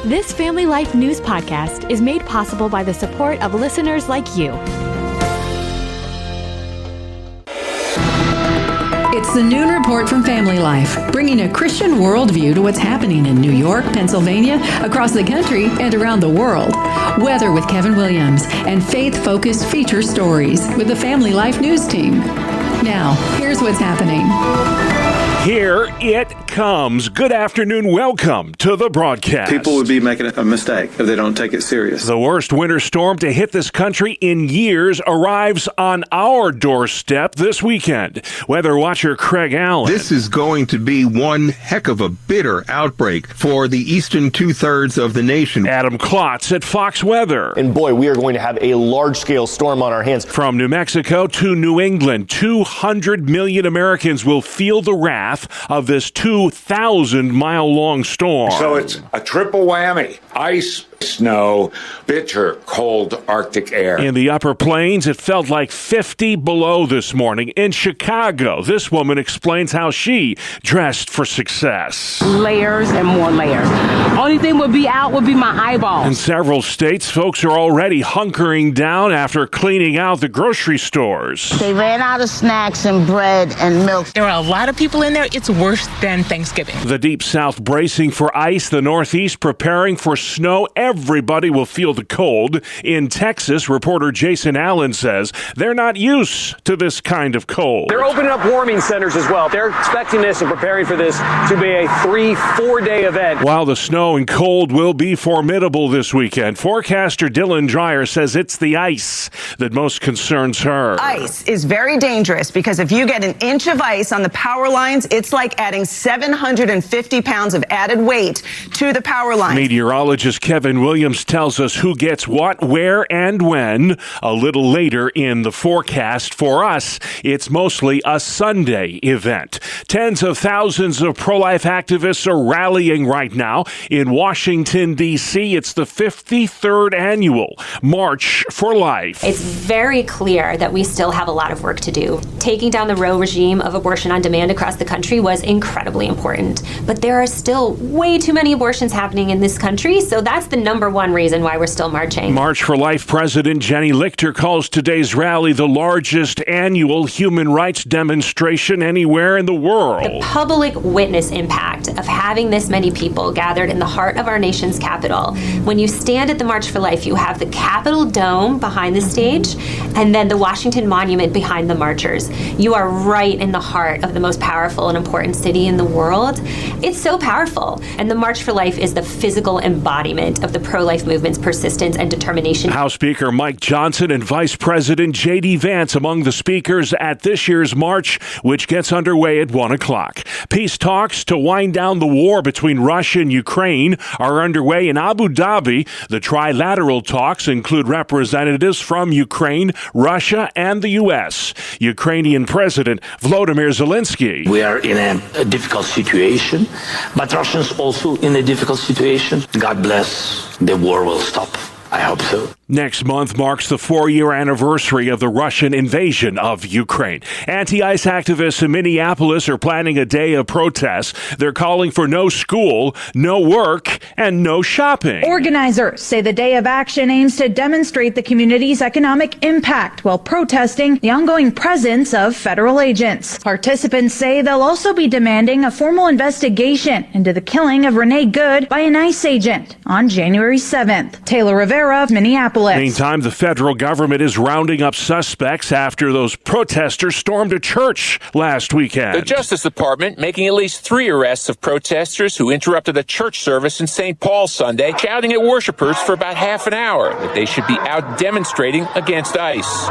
This Family Life News podcast is made possible by the support of listeners like you. It's the Noon Report from Family Life, bringing a Christian worldview to what's happening in New York, Pennsylvania, across the country, and around the world. Weather with Kevin Williams, and faith-focused feature stories with the Family Life News team. Now, here's what's happening. Here it comes. Good afternoon. Welcome to the broadcast. People would be making a mistake if they don't take it serious. The worst winter storm to hit this country in years arrives on our doorstep this weekend. Weather watcher Craig Allen. This is going to be one heck of a bitter outbreak for the eastern two-thirds of the nation. Adam Klotz at Fox Weather. And boy, we are going to have a large-scale storm on our hands. From New Mexico to New England, 200 million Americans will feel the wrath of this 2,000-mile-long storm. So it's a triple whammy. Ice, snow, bitter, cold Arctic air. In the upper plains, it felt like 50 below this morning. In Chicago, this woman explains how she dressed for success. Layers and more layers. Only thing would be out would be my eyeballs. In several states, folks are already hunkering down after cleaning out the grocery stores. They ran out of snacks and bread and milk. There are a lot of people in there. It's worse than Thanksgiving. The Deep South bracing for ice, the Northeast preparing for snow. Everybody will feel the cold. In Texas, reporter Jason Allen says they're not used to this kind of cold. They're opening up warming centers as well. They're expecting this and preparing for this to be a 3-4 day event. While the snow and cold will be formidable this weekend, forecaster Dylan Dreyer says it's the ice that most concerns her. Ice is very dangerous because if you get an inch of ice on the power lines, it's like adding 750 pounds of added weight to the power line. Meteorologist Kevin Williams tells us who gets what, where, and when a little later in the forecast. For us, it's mostly a Sunday event. Tens of thousands of pro-life activists are rallying right now in Washington, D.C. It's the 53rd annual March for Life. It's very clear that we still have a lot of work to do. Taking down the Roe regime of abortion on demand across the country was incredibly important. But there are still way too many abortions happening in this country, so that's the number one reason why we're still marching. March for Life President Jenny Lichter calls today's rally the largest annual human rights demonstration anywhere in the world. The public witness impact of having this many people gathered in the heart of our nation's capital. When you stand at the March for Life, you have the Capitol Dome behind the stage and then the Washington Monument behind the marchers. You are right in the heart of the most powerful and important city in the world. It's so powerful. And the March for Life is the physical embodiment of the pro-life movement's persistence and determination. House Speaker Mike Johnson and Vice President J.D. Vance among the speakers at this year's march, which gets underway at 1 o'clock. Peace talks to wind down the war between Russia and Ukraine are underway in Abu Dhabi. The trilateral talks include representatives from Ukraine, Russia, and the U.S. Ukrainian President Volodymyr Zelensky. We are in a difficult situation, but Russians also in a difficult situation. God bless. The war will stop. I hope so. Next month marks the 4-year anniversary of the Russian invasion of Ukraine. Anti-ICE activists in Minneapolis are planning a day of protests. They're calling for no school, no work, and no shopping. Organizers say the day of action aims to demonstrate the community's economic impact while protesting the ongoing presence of federal agents. Participants say they'll also be demanding a formal investigation into the killing of Renee Good by an ICE agent on January 7th. Taylor Rivera of Minneapolis. Meantime, the federal government is rounding up suspects after those protesters stormed a church last weekend. The Justice Department making at least 3 arrests of protesters who interrupted a church service in St. Paul Sunday, shouting at worshipers for about half an hour that they should be out demonstrating against ICE.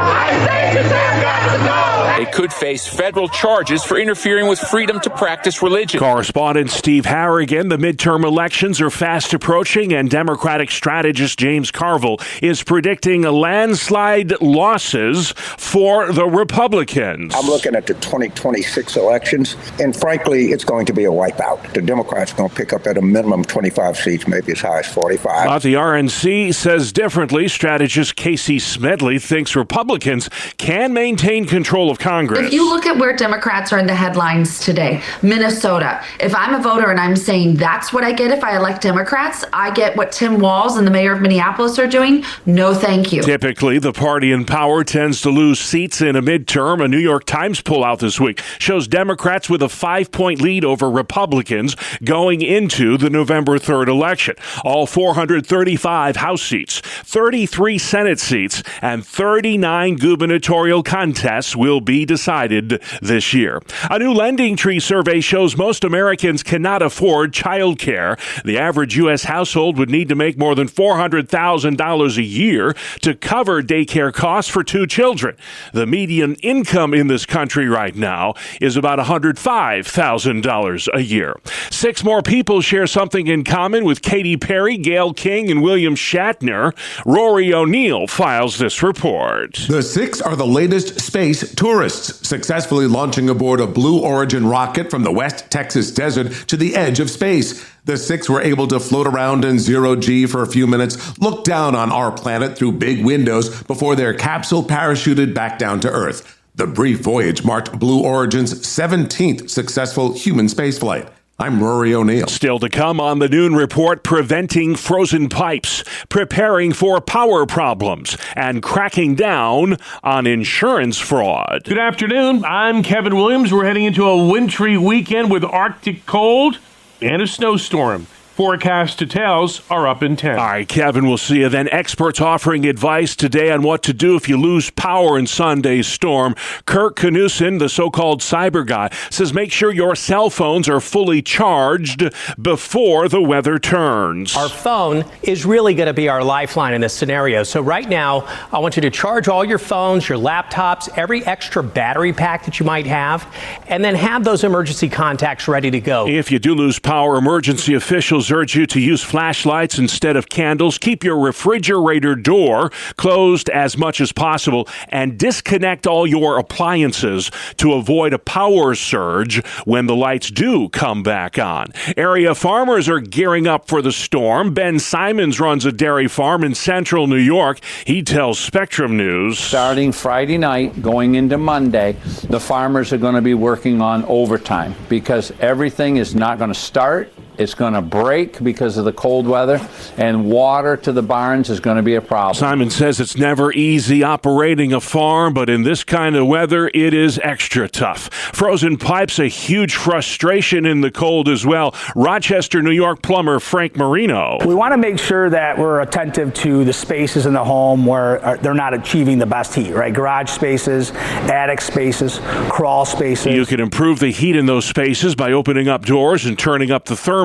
They could face federal charges for interfering with freedom to practice religion. Correspondent Steve Harrigan, the midterm elections are fast approaching, and Democratic strategist James Carville is predicting landslide losses for the Republicans. I'm looking at the 2026 elections, and frankly, it's going to be a wipeout. The Democrats are going to pick up at a minimum 25 seats, maybe as high as 45. But the RNC says differently. Strategist Casey Smedley thinks Republicans can maintain control of Congress. If you look at where Democrats are in the headlines today, Minnesota, if I'm a voter and I'm saying that's what I get if I elect Democrats, I get what Tim Walz and the mayor of Minneapolis are doing, no thank you. Typically, the party in power tends to lose seats in a midterm. A New York Times poll out this week shows Democrats with a 5-point lead over Republicans going into the November 3rd election. All 435 House seats, 33 Senate seats, and 39 gubernatorial contests will be decided this year. A new Lending Tree survey shows most Americans cannot afford child care. The average U.S. household would need to make more than $400,000 a year to cover daycare costs for 2 children. The median income in this country right now is about $105,000 a year. 6 more people share something in common with Katy Perry, Gayle King, and William Shatner. Rory O'Neill files this report. The 6 are the latest space tourists, successfully launching aboard a Blue Origin rocket from the West Texas desert to the edge of space. The 6 were able to float around in zero-G for a few minutes, look down on our planet through big windows before their capsule parachuted back down to Earth. The brief voyage marked Blue Origin's 17th successful human spaceflight. I'm Rory O'Neill. Still to come on the Noon Report, preventing frozen pipes, preparing for power problems, and cracking down on insurance fraud. Good afternoon. I'm Kevin Williams. We're heading into a wintry weekend with Arctic cold and a snowstorm. Forecast details are up in 10. All right, Kevin, we'll see you then. Experts offering advice today on what to do if you lose power in Sunday's storm. Kirk Knudsen, the so-called cyber guy, says make sure your cell phones are fully charged before the weather turns. Our phone is really going to be our lifeline in this scenario. So right now, I want you to charge all your phones, your laptops, every extra battery pack that you might have, and then have those emergency contacts ready to go. If you do lose power, emergency officials urge you to use flashlights instead of candles. Keep your refrigerator door closed as much as possible and disconnect all your appliances to avoid a power surge when the lights do come back on. Area farmers are gearing up for the storm. Ben Simons runs a dairy farm in central New York. He tells Spectrum News. Starting Friday night, going into Monday, the farmers are going to be working on overtime because everything is not going to start. It's going to break because of the cold weather, and water to the barns is going to be a problem. Simon says it's never easy operating a farm, but in this kind of weather, it is extra tough. Frozen pipes, a huge frustration in the cold as well. Rochester, New York plumber Frank Marino. We want to make sure that we're attentive to the spaces in the home where they're not achieving the best heat, right? Garage spaces, attic spaces, crawl spaces. You can improve the heat in those spaces by opening up doors and turning up the thermostat.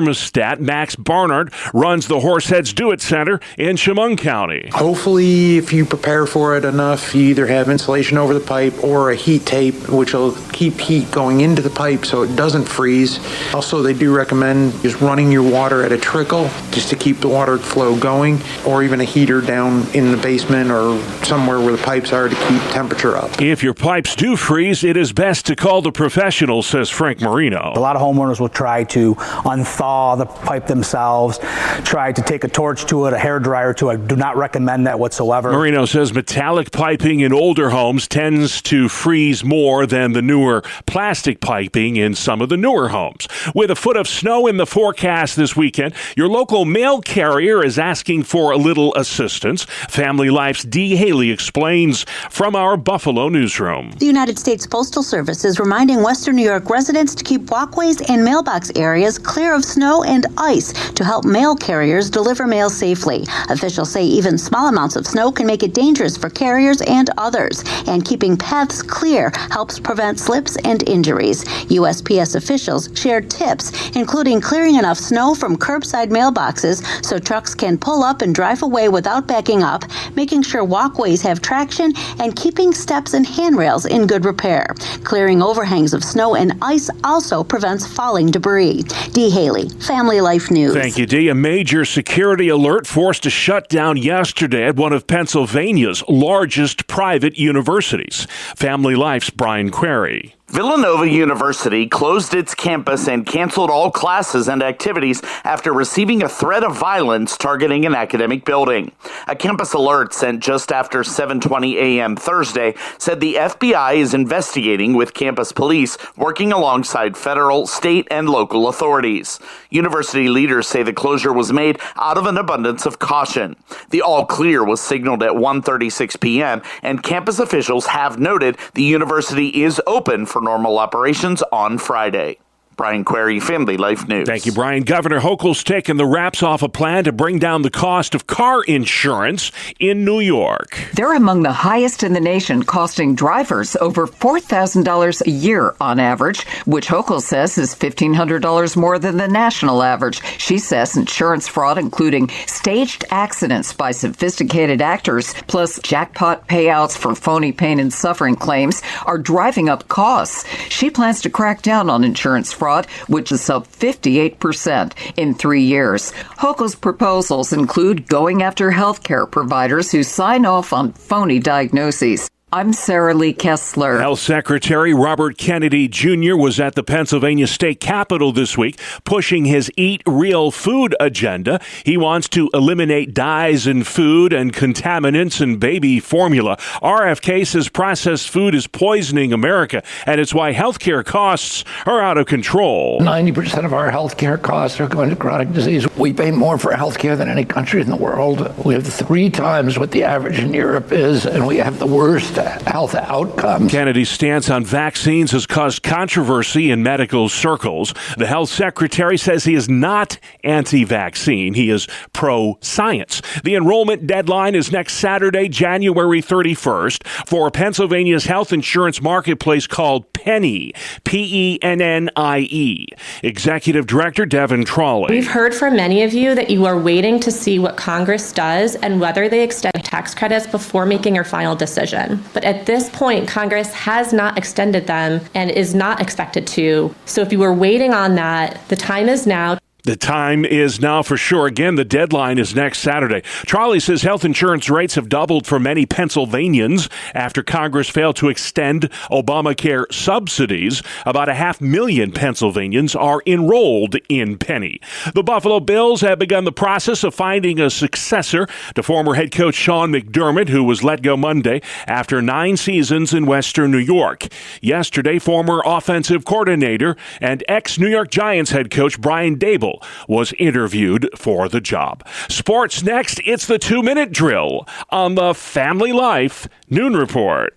Max Barnard runs the Horseheads Do It Center in Chemung County. Hopefully, if you prepare for it enough, you either have insulation over the pipe or a heat tape, which will keep heat going into the pipe so it doesn't freeze. Also, they do recommend just running your water at a trickle just to keep the water flow going, or even a heater down in the basement or somewhere where the pipes are to keep temperature up. If your pipes do freeze, it is best to call the professional, says Frank Marino. A lot of homeowners will try to unthaw the pipe themselves, try to take a torch to it, a hairdryer to it. I do not recommend that whatsoever. Marino says metallic piping in older homes tends to freeze more than the newer plastic piping in some of the newer homes. With a foot of snow in the forecast this weekend, your local mail carrier is asking for a little assistance. Family Life's Dee Haley explains from our Buffalo newsroom. The United States Postal Service is reminding Western New York residents to keep walkways and mailbox areas clear of snow and ice to help mail carriers deliver mail safely. Officials say even small amounts of snow can make it dangerous for carriers and others, and keeping paths clear helps prevent slips and injuries. USPS officials shared tips, including clearing enough snow from curbside mailboxes so trucks can pull up and drive away without backing up, making sure walkways have traction, and keeping steps and handrails in good repair. Clearing overhangs of snow and ice also prevents falling debris. Dee Haley, Family Life News. Thank you, Dee. A major security alert forced a shutdown yesterday at one of Pennsylvania's largest private universities. Family Life's Brian Query. Villanova University closed its campus and canceled all classes and activities after receiving a threat of violence targeting an academic building. A campus alert sent just after 7:20 a.m. Thursday said the FBI is investigating with campus police working alongside federal, state, and local authorities. University leaders say the closure was made out of an abundance of caution. The all clear was signaled at 1:36 p.m., and campus officials have noted the university is open for normal operations on Friday. Brian Query, Family Life News. Thank you, Brian. Governor Hochul's taken the wraps off a plan to bring down the cost of car insurance in New York. They're among the highest in the nation, costing drivers over $4,000 a year on average, which Hochul says is $1,500 more than the national average. She says insurance fraud, including staged accidents by sophisticated actors, plus jackpot payouts for phony pain and suffering claims, are driving up costs. She plans to crack down on insurance fraud, which is up 58% in 3 years. Hochul's proposals include going after healthcare providers who sign off on phony diagnoses. I'm Sarah Lee Kessler. Health Secretary Robert Kennedy Jr. was at the Pennsylvania State Capitol this week, pushing his Eat Real Food agenda. He wants to eliminate dyes in food and contaminants in baby formula. RFK says processed food is poisoning America, and it's why healthcare costs are out of control. 90% of our healthcare costs are going to chronic disease. We pay more for healthcare than any country in the world. We have 3 times what the average in Europe is, and we have the worst health outcomes. Kennedy's stance on vaccines has caused controversy in medical circles. The health secretary says he is not anti-vaccine. He is pro-science. The enrollment deadline is next Saturday, January 31st, for Pennsylvania's health insurance marketplace called Pennie, P-E-N-N-I-E. Executive Director Devin Trolley. We've heard from many of you that you are waiting to see what Congress does and whether they extend tax credits before making your final decision. But at this point, Congress has not extended them and is not expected to. So if you were waiting on that, the time is now. The time is now for sure. Again, the deadline is next Saturday. Trolley says health insurance rates have doubled for many Pennsylvanians after Congress failed to extend Obamacare subsidies. About 500,000 Pennsylvanians are enrolled in Pennie. The Buffalo Bills have begun the process of finding a successor to former head coach Sean McDermott, who was let go Monday after 9 seasons in Western New York. Yesterday, former offensive coordinator and ex-New York Giants head coach Brian Daboll was interviewed for the job. Sports next. It's the 2-minute drill on the Family Life Noon Report.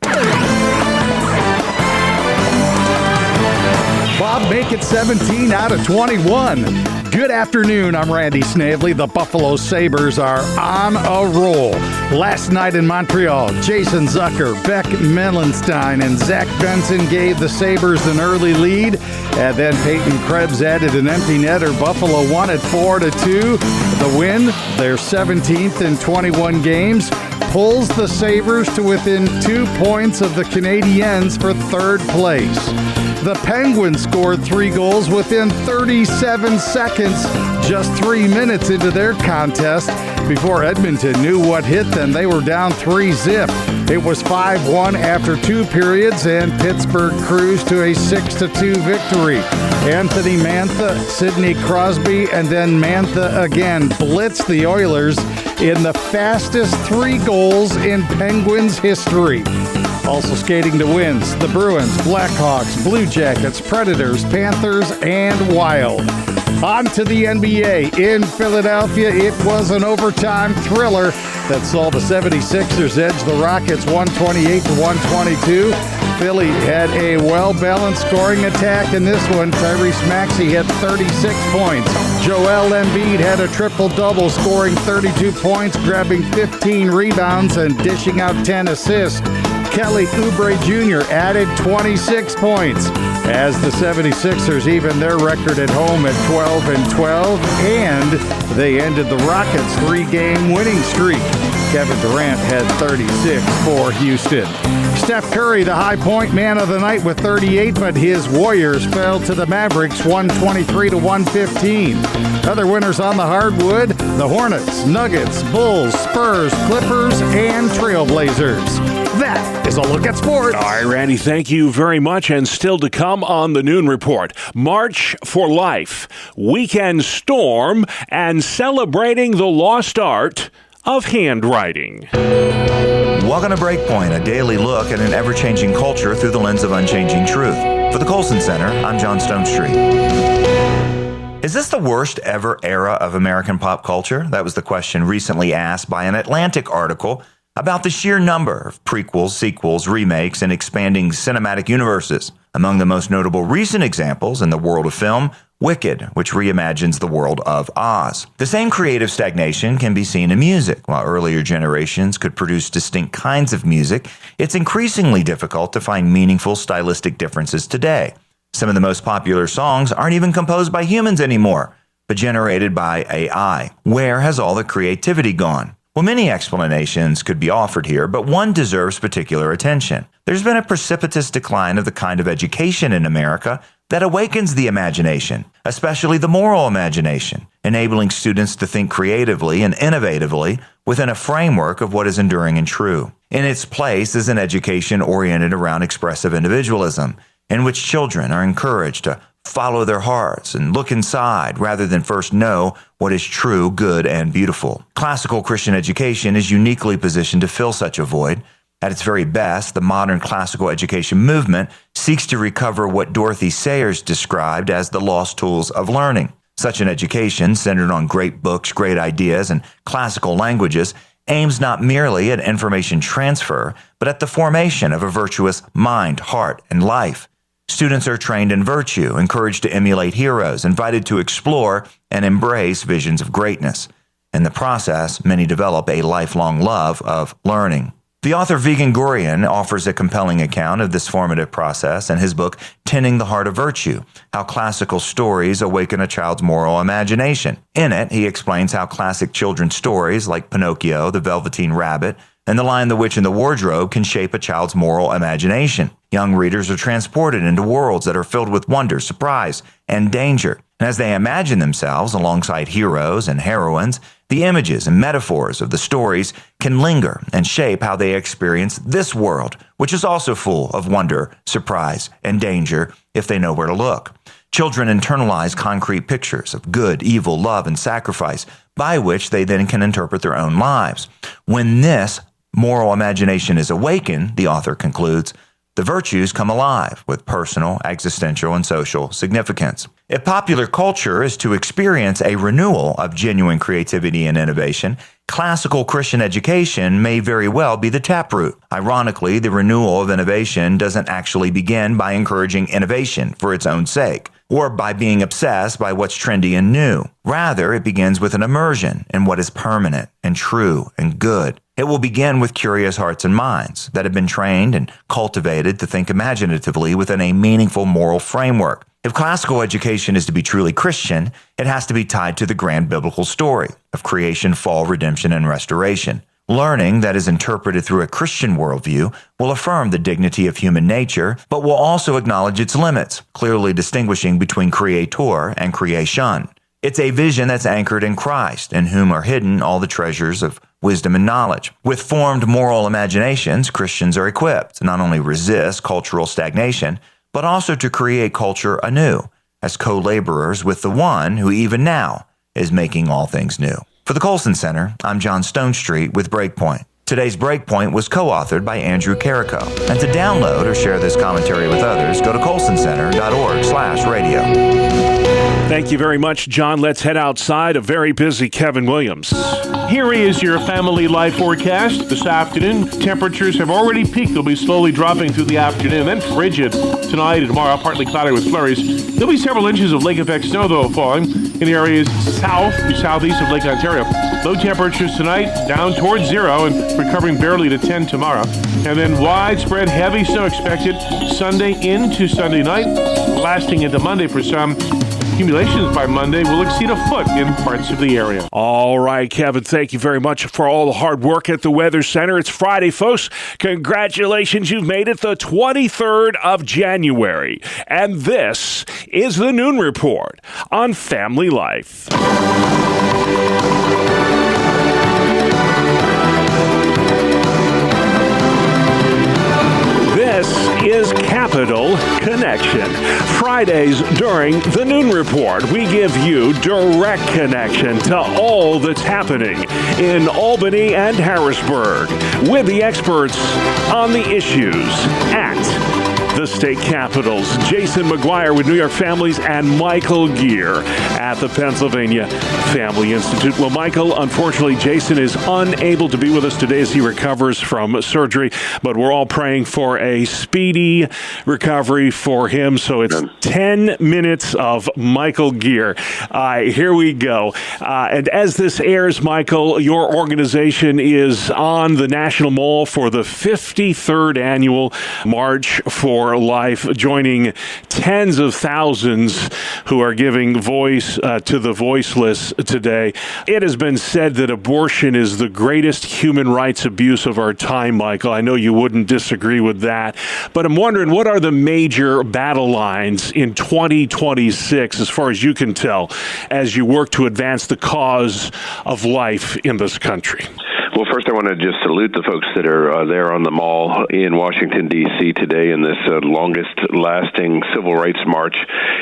Bob, make it 17 out of 21. Good afternoon. I'm Randy Snavely. The Buffalo Sabres are on a roll. Last night in Montreal, Jason Zucker, Beck Melenstein, and Zach Benson gave the Sabres an early lead. And then Peyton Krebs added an empty netter. Buffalo won at 4-2. The win, their 17th in 21 games, pulls the Sabres to within 2 points of the Canadiens for third place. The Penguins scored 3 goals within 37 seconds, just 3 minutes into their contest. Before Edmonton knew what hit them, they were down 3-0. It was 5-1 after 2 periods, and Pittsburgh cruised to a 6-2 victory. Anthony Mantha, Sidney Crosby, and then Mantha again blitzed the Oilers in the fastest 3 goals in Penguins history. Also skating to wins, the Bruins, Blackhawks, Blue Jackets, Predators, Panthers, and Wild. On to the NBA. In Philadelphia, it was an overtime thriller that saw the 76ers edge the Rockets 128-122. Philly had a well-balanced scoring attack in this one. Tyrese Maxey had 36 points. Joel Embiid had a triple-double, scoring 32 points, grabbing 15 rebounds, and dishing out 10 assists. Kelly Oubre Jr. added 26 points as the 76ers even their record at home at 12-12, and they ended the Rockets' 3-game winning streak. Kevin Durant had 36 for Houston. Steph Curry, the high point man of the night with 38, but his Warriors fell to the Mavericks 123-115. Other winners on the hardwood, the Hornets, Nuggets, Bulls, Spurs, Clippers, and Trailblazers. That is a look at sports. All right, Randy, thank you very much. And still to come on the Noon Report, March for Life, Weekend Storm, and celebrating the lost art of handwriting. Welcome to Breakpoint, a daily look at an ever-changing culture through the lens of unchanging truth. For the Colson Center, I'm John Stonestreet. Is this the worst ever era of American pop culture? That was the question recently asked by an Atlantic article about the sheer number of prequels, sequels, remakes, and expanding cinematic universes. Among the most notable recent examples in the world of film, Wicked, which reimagines the world of Oz. The same creative stagnation can be seen in music. While earlier generations could produce distinct kinds of music, it's increasingly difficult to find meaningful stylistic differences today. Some of the most popular songs aren't even composed by humans anymore, but generated by AI. Where has all the creativity gone? Well, many explanations could be offered here, but one deserves particular attention. There's been a precipitous decline of the kind of education in America that awakens the imagination, especially the moral imagination, enabling students to think creatively and innovatively within a framework of what is enduring and true. In its place is an education oriented around expressive individualism, in which children are encouraged to follow their hearts and look inside rather than first know what is true, good, and beautiful. Classical Christian education is uniquely positioned to fill such a void. At its very best, the modern classical education movement seeks to recover what Dorothy Sayers described as the lost tools of learning. Such an education, centered on great books, great ideas, and classical languages, aims not merely at information transfer, but at the formation of a virtuous mind, heart, and life. Students are trained in virtue, encouraged to emulate heroes, invited to explore and embrace visions of greatness. In the process, many develop a lifelong love of learning. The author Vigen Gurian offers a compelling account of this formative process in his book, Tending the Heart of Virtue, How Classical Stories Awaken a Child's Moral Imagination. In it, he explains how classic children's stories like Pinocchio, The Velveteen Rabbit, and The Lion, the Witch, and the Wardrobe can shape a child's moral imagination. Young readers are transported into worlds that are filled with wonder, surprise, and danger. And as they imagine themselves alongside heroes and heroines, the images and metaphors of the stories can linger and shape how they experience this world, which is also full of wonder, surprise, and danger if they know where to look. Children internalize concrete pictures of good, evil, love, and sacrifice by which they then can interpret their own lives. When this moral imagination is awakened, the author concludes, the virtues come alive with personal, existential, and social significance. If popular culture is to experience a renewal of genuine creativity and innovation, classical Christian education may very well be the taproot. Ironically, the renewal of innovation doesn't actually begin by encouraging innovation for its own sake, or by being obsessed by what's trendy and new. Rather, it begins with an immersion in what is permanent and true and good. It will begin with curious hearts and minds that have been trained and cultivated to think imaginatively within a meaningful moral framework. If classical education is to be truly Christian, it has to be tied to the grand biblical story of creation, fall, redemption, and restoration. Learning that is interpreted through a Christian worldview will affirm the dignity of human nature, but will also acknowledge its limits, clearly distinguishing between creator and creation. It's a vision that's anchored in Christ, in whom are hidden all the treasures of wisdom and knowledge. With formed moral imaginations, Christians are equipped to not only resist cultural stagnation, but also to create culture anew, as co-laborers with the one who even now is making all things new. For the Colson Center, I'm John Stonestreet with Breakpoint. Today's Breakpoint was co-authored by Andrew Carrico. And to download or share this commentary with others, go to colsoncenter.org/radio. Thank you very much, John. Let's head outside. A very busy Kevin Williams. Here is your family life forecast. This afternoon, temperatures have already peaked. They'll be slowly dropping through the afternoon, then frigid tonight and tomorrow, partly cloudy with flurries. There'll be several inches of lake effect snow, though, falling in the areas south to southeast of Lake Ontario. Low temperatures tonight down towards 0 and recovering barely to 10 tomorrow. And then widespread heavy snow expected Sunday into Sunday night, lasting into Monday for some. Accumulations by Monday will exceed a foot in parts of the area. All right, Kevin, thank you very much for all the hard work at the Weather Center. It's Friday, folks. Congratulations, you've made it the 23rd of January. And this is the Noon Report on Family Life. This is Capital Connection. Fridays during the Noon Report, we give you direct connection to all that's happening in Albany and Harrisburg with the experts on the issues at the state capitals. Jason McGuire with New York Families and Michael Gear at the Pennsylvania Family Institute. Well, Michael, unfortunately, Jason is unable to be with us today as he recovers from surgery, but we're all praying for a speedy recovery for him. So it's 10 minutes of Michael Gear. Here we go. And as this airs, Michael, your organization is on the National Mall for the 53rd annual March for Life, joining tens of thousands who are giving voice to the voiceless today. It has been said that abortion is the greatest human rights abuse of our time, Michael. I know you wouldn't disagree with that, but I'm wondering, what are the major battle lines in 2026, as far as you can tell, as you work to advance the cause of life in this country? Well, first, I want to just salute the folks that are there on the Mall in Washington, D.C. today in this longest-lasting civil rights march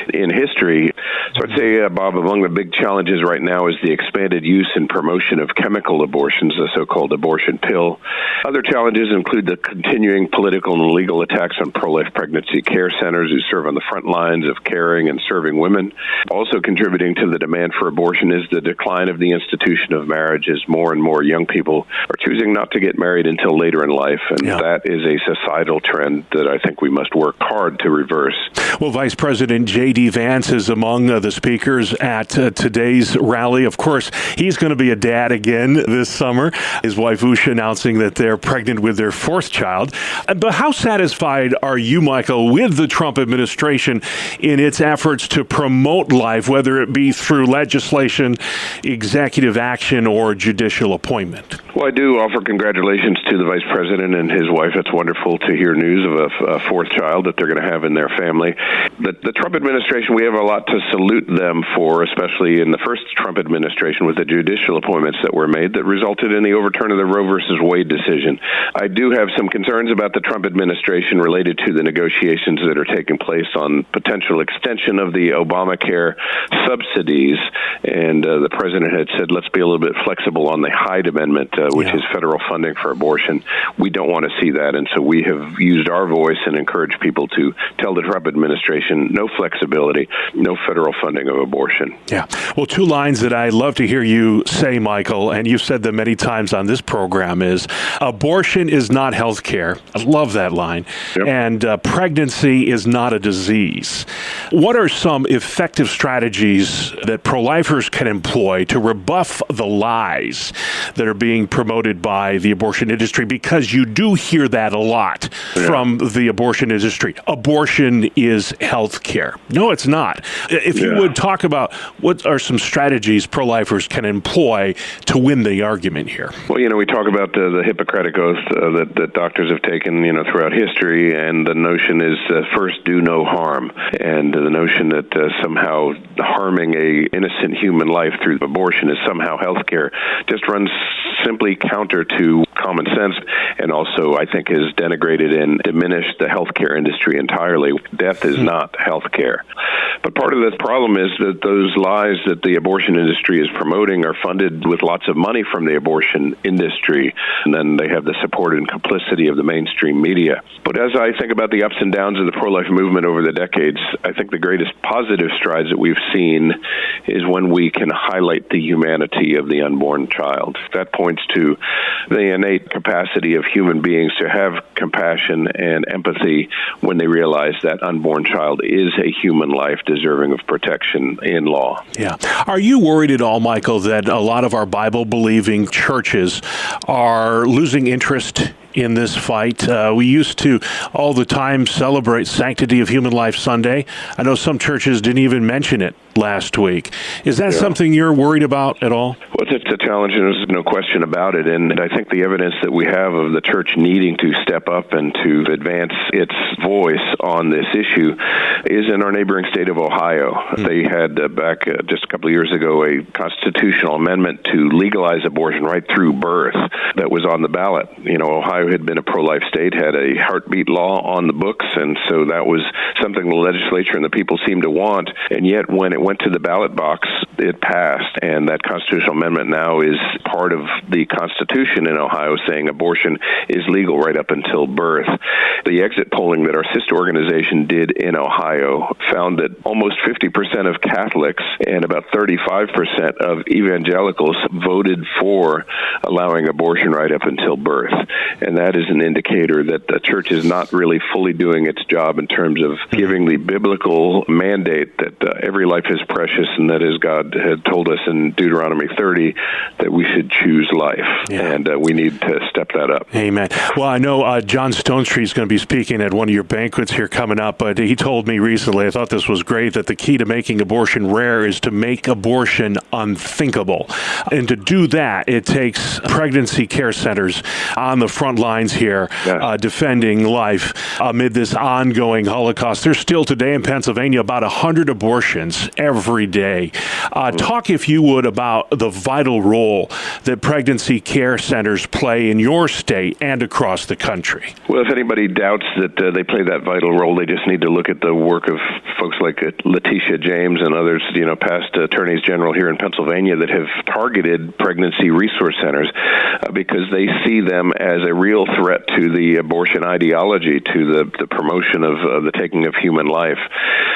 in history. So I'd say, Bob, among the big challenges right now is the expanded use and promotion of chemical abortions, the so-called abortion pill. Other challenges include the continuing political and legal attacks on pro-life pregnancy care centers who serve on the front lines of caring and serving women. Also contributing to the demand for abortion is the decline of the institution of marriage as more and more young people are choosing not to get married until later in life, and that is a societal trend that I think we must work hard to reverse. Well, Vice President J.D. Vance is among the speakers at today's rally. Of course, he's going to be a dad again this summer. His wife Usha announcing that they're pregnant with their fourth child. But how satisfied are you, Michael, with the Trump administration in its efforts to promote life, whether it be through legislation, executive action, or judicial appointment? Well, I do offer congratulations to the Vice President and his wife. It's wonderful to hear news of a fourth child that they're going to have in their family. The Trump administration, we have a lot to salute them for, especially in the first Trump administration with the judicial appointments that were made that resulted in the overturn of the Roe versus Wade decision. I do have some concerns about the Trump administration related to the negotiations that are taking place on potential extension of the Obamacare subsidies. And the president had said, let's be a little bit flexible on the Hyde Amendment, which is federal funding for abortion. We don't want to see that, and so we have used our voice and encouraged people to tell the Trump administration no flexibility, no federal funding of abortion. Yeah. Well, two lines that I love to hear you say, Michael, and you've said them many times on this program, is abortion is not health care. I love that line. Yep. And pregnancy is not a disease. What are some effective strategies that pro-lifers can employ to rebuff the lies that are being promoted by the abortion industry? Because you do hear that a lot from the abortion industry. Abortion is health care. No, it's not. If you would talk about what are some strategies pro-lifers can employ to win the argument here. Well, we talk about the Hippocratic Oath that doctors have taken, throughout history, and the notion is first do no harm. And the notion that somehow harming a innocent human life through abortion is somehow health care just runs simply counter to common sense, and also I think has denigrated and diminished the healthcare industry entirely. Death is not healthcare. But part of the problem is that those lies that the abortion industry is promoting are funded with lots of money from the abortion industry, and then they have the support and complicity of the mainstream media. But as I think about the ups and downs of the pro-life movement over the decades, I think the greatest positive strides that we've seen is when we can highlight the humanity of the unborn child. That points to the innate capacity of human beings to have compassion and empathy when they realize that unborn child is a human life deserving of protection in law. Yeah. Are you worried at all, Michael, that a lot of our Bible-believing churches are losing interest in this fight? We used to all the time celebrate Sanctity of Human Life Sunday. I know some churches didn't even mention it last week. Is that something you're worried about at all? Well, it's a challenge, and there's no question about it. And I think the evidence that we have of the church needing to step up and to advance its voice on this issue is in our neighboring state of Ohio. They had back just a couple of years ago a constitutional amendment to legalize abortion right through birth that was on the ballot. You know, Ohio had been a pro-life state, had a heartbeat law on the books, and so that was something the legislature and the people seemed to want. And yet when it went to the ballot box, it passed, and that constitutional amendment now is part of the Constitution in Ohio, saying abortion is legal right up until birth. The exit polling that our sister organization did in Ohio found that almost 50% of Catholics and about 35% of evangelicals voted for allowing abortion right up until birth. And that is an indicator that the church is not really fully doing its job in terms of giving the biblical mandate that every life is precious, and that as God had told us in Deuteronomy 30, that we should choose life. And we need to step that up. Amen. Well, I know John Stonestreet is going to be speaking at one of your banquets here coming up, but he told me recently, I thought this was great, that the key to making abortion rare is to make abortion unthinkable. And to do that, it takes pregnancy care centers on the front lines here, defending life amid this ongoing Holocaust. There's still today in Pennsylvania about 100 abortions every day. Talk, if you would, about the vital role that pregnancy care centers play in your state and across the country. Well, if anybody doubts that they play that vital role, they just need to look at the work of folks like Letitia James and others, past attorneys general here in Pennsylvania that have targeted pregnancy resource centers because they see them as a real threat to the abortion ideology, to the promotion of the taking of human life.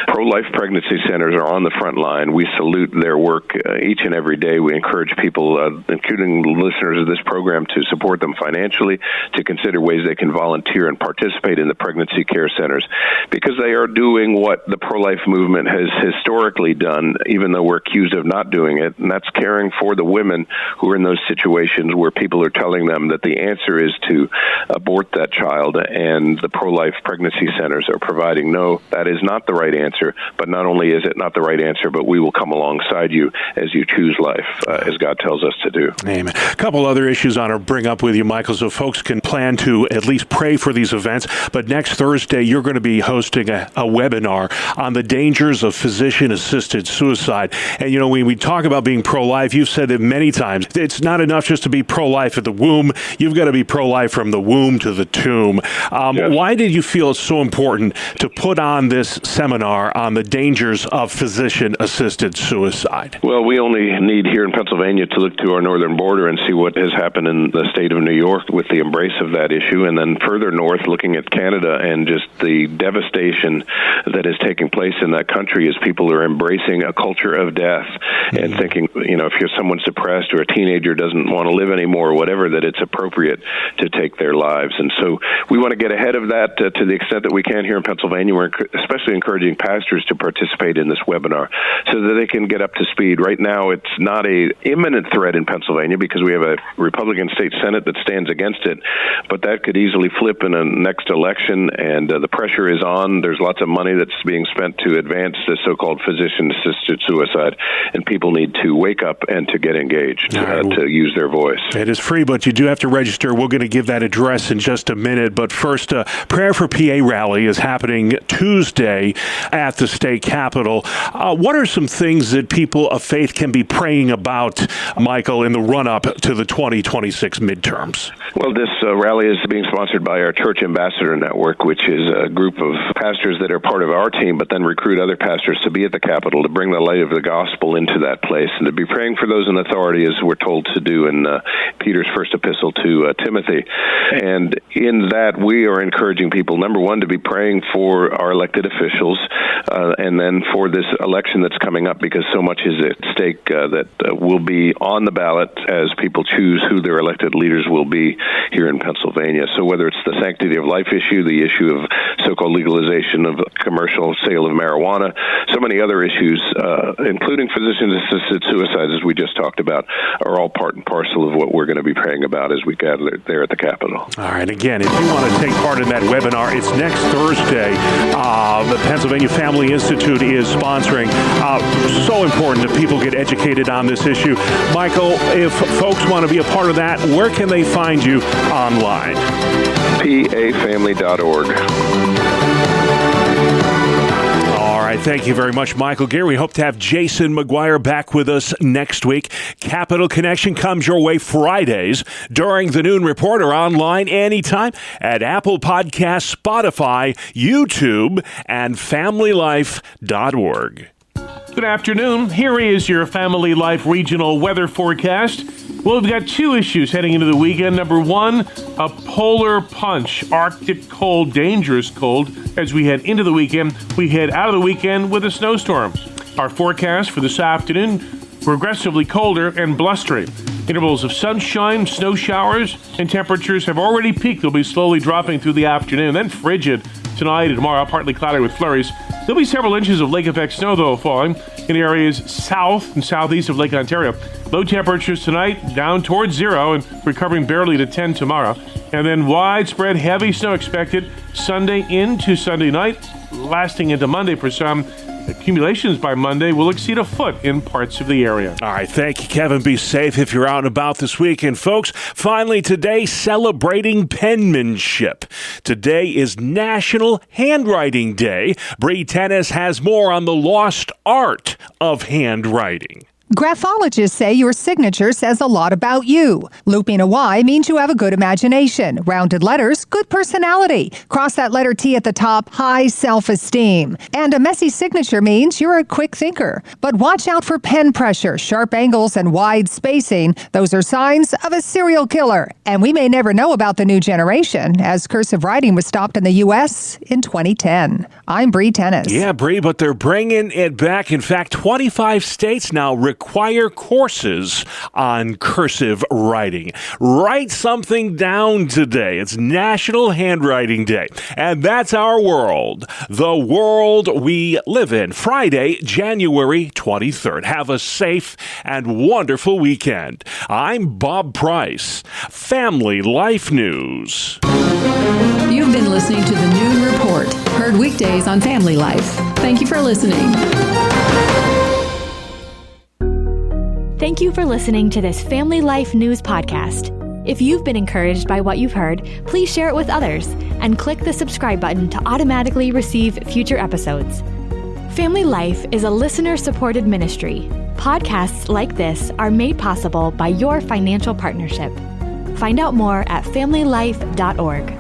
Pro-life pregnancy centers are on the front line. We salute their work each and every day. We encourage people, including listeners of this program, to support them financially, to consider ways they can volunteer and participate in the pregnancy care centers, because they are doing what the pro-life movement has historically done, even though we're accused of not doing it, and that's caring for the women who are in those situations where people are telling them that the answer is to abort that child, and the pro-life pregnancy centers are providing, no, that is not the right answer, but not only is it not the right answer, but we will come alongside you as you choose life, as God tells us to do. Amen. A couple other issues I want to bring up with you, Michael, so folks can plan to at least pray for these events. But next Thursday, you're going to be hosting a webinar on the dangers of physician-assisted suicide. And, when we talk about being pro-life, you've said it many times, it's not enough just to be pro-life at the womb. You've got to be pro-life from the womb to the tomb. Why did you feel it's so important to put on this seminar on the dangers of physician-assisted suicide? Well, we only need here in Pennsylvania to look to our northern border and see what has happened in the state of New York with the embrace of that issue, and then further north looking at Canada and just the devastation that is taking place in that country as people are embracing a culture of death and thinking, if you're someone suppressed or a teenager doesn't want to live anymore or whatever, that it's appropriate to take their lives. And so we want to get ahead of that to the extent that we can here in Pennsylvania. We're especially encouraging pastors to participate in this webinar so that they can get up to speed. Right now, it's not an imminent threat in Pennsylvania because we have a Republican state Senate that stands against it, but that could easily flip in a next election, and the pressure is on. There's lots of money that's being spent to advance this so-called physician-assisted suicide, and people need to wake up and to get engaged, to use their voice. It is free, but you do have to register. We're going to give that address in just a minute, but first, Prayer for PA rally is happening Tuesday at the state capitol. What are some things that people of faith can be praying about out, Michael, in the run-up to the 2026 midterms? Well, this rally is being sponsored by our Church Ambassador Network, which is a group of pastors that are part of our team, but then recruit other pastors to be at the Capitol, to bring the light of the gospel into that place, and to be praying for those in authority, as we're told to do in Peter's first epistle to Timothy. And in that, we are encouraging people, number one, to be praying for our elected officials, and then for this election that's coming up, because so much is at stake that will be on the ballot as people choose who their elected leaders will be here in Pennsylvania. So whether it's the sanctity of life issue, the issue of so-called legalization of commercial sale of marijuana, so many other issues, including physician-assisted suicides, as we just talked about, are all part and parcel of what we're going to be praying about as we gather there at the Capitol. All right. Again, if you want to take part in that webinar, it's next Thursday. The Pennsylvania Family Institute is sponsoring. So important that people get educated on this issue. Michael, if folks want to be a part of that, where can they find you online? PAFamily.org. All right, thank you very much, Michael Gear. We hope to have Jason McGuire back with us next week. Capital Connection comes your way Fridays during the Noon Report, or online anytime at Apple Podcasts, Spotify, YouTube, and FamilyLife.org. Good afternoon. Here is your Family Life regional weather forecast. Well, we've got two issues heading into the weekend. Number one, a polar punch, Arctic cold, dangerous cold. As we head into the weekend, we head out of the weekend with a snowstorm. Our forecast for this afternoon, progressively colder and blustery. Intervals of sunshine, snow showers, and temperatures have already peaked. They'll be slowly dropping through the afternoon, then frigid tonight and tomorrow, partly cloudy with flurries. There'll be several inches of lake effect snow, though, falling in areas south and southeast of Lake Ontario. Low temperatures tonight down towards 0 and recovering barely to 10 tomorrow. And then widespread heavy snow expected Sunday into Sunday night, lasting into Monday for some. Accumulations by Monday will exceed a foot in parts of the area. All right, thank you, Kevin. Be safe if you're out and about this weekend, folks. Finally, today, celebrating penmanship. Today is National Handwriting Day. Bree Tennis has more on the lost art of handwriting. Graphologists say your signature says a lot about you. Looping a Y means you have a good imagination. Rounded letters, good personality. Cross that letter T at the top, high self-esteem. And a messy signature means you're a quick thinker. But watch out for pen pressure, sharp angles, and wide spacing. Those are signs of a serial killer. And we may never know about the new generation, as cursive writing was stopped in the U.S. in 2010. I'm Bree Tennis. Yeah, Bree, but they're bringing it back. In fact, 25 states now require courses on cursive writing. Write something down today. It's National Handwriting Day. And that's our world, the world we live in. Friday, January 23rd. Have a safe and wonderful weekend. I'm Bob Price, Family Life News. You've been listening to the Noon Report, heard weekdays on Family Life. Thank you for listening. Thank you for listening to this Family Life News podcast. If you've been encouraged by what you've heard, please share it with others and click the subscribe button to automatically receive future episodes. Family Life is a listener-supported ministry. Podcasts like this are made possible by your financial partnership. Find out more at familylife.org.